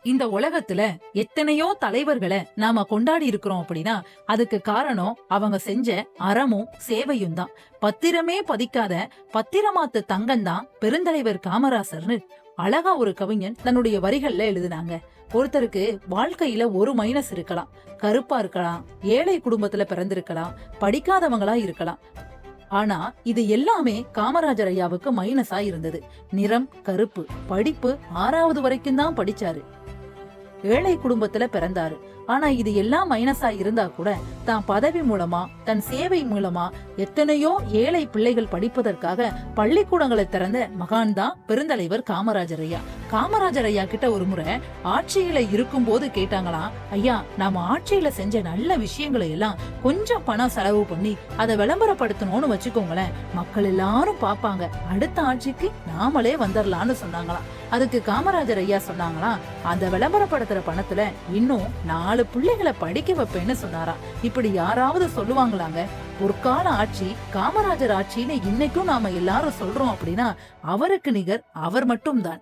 இந்த உலகத்துல எத்தனையோ தலைவர்களை நாம கொண்டாடி இருக்கிறோம் அப்படின்னா அதுக்கு காரணம் அவங்க செஞ்ச அறமும் சேவையும் தான். பத்திரமே பதிக்காத பத்திரமாத்து தங்கம் தான் பெருந்தலைவர் காமராசர்னு அழகா ஒரு கவிஞன் தன்னுடைய வரிகள்ல எழுதினாங்க. ஒருத்தருக்கு வாழ்க்கையில ஒரு மைனஸ் இருக்கலாம், கருப்பா இருக்கலாம், ஏழை குடும்பத்துல பிறந்திருக்கலாம், படிக்காதவங்களா இருக்கலாம். ஆனா இது எல்லாமே காமராஜர் ஐயாவுக்கு மைனஸா இருந்தது. நிறம் கருப்பு, படிப்பு 6வது வரைக்கும் தான் படிச்சாரு, ஏழை குடும்பத்துல பிறந்தாரு. ஆனா இது எல்லாம் மைனஸா இருந்தா கூட தான் பதவி மூலமா தன் சேவை மூலமா எத்தனையோ ஏழை பிள்ளைகள் படிப்பதற்காக பள்ளிக்கூடங்களை திறந்த மகான் தான் பெருந்தலைவர் காமராஜர் ஐயா. காமராஜர் ஐயா கிட்ட ஒரு முறை ஆட்சியில இருக்கும் போது கேட்டாங்களாம், ஐயா நாம ஆட்சியில செஞ்ச நல்ல விஷயங்களை எல்லாம் கொஞ்சம் பணம் செலவு பண்ணி அதை விளம்பரப்படுத்தணும்னு வச்சுக்கோங்களேன், மக்கள் எல்லாரும் பாப்பாங்க, அடுத்த ஆட்சிக்கு நாமளே வந்துடலாம்னு சொன்னாங்களாம். அதுக்கு காமராஜர் ஐயா சொன்னாங்களாம், அந்த விளம்பரப்படுத்துற பணத்துல இன்னும் 4 பிள்ளைகளை படிக்க வைப்பேன்னு சொன்னாராம். இப்படி யாராவது சொல்லுவாங்களாங்க? பொற்கால ஆட்சி காமராஜர் ஆட்சின்னு இன்னைக்கும் நாம எல்லாரும் சொல்றோம் அப்படின்னா அவருக்கு நிகர் அவர் மட்டும்தான்.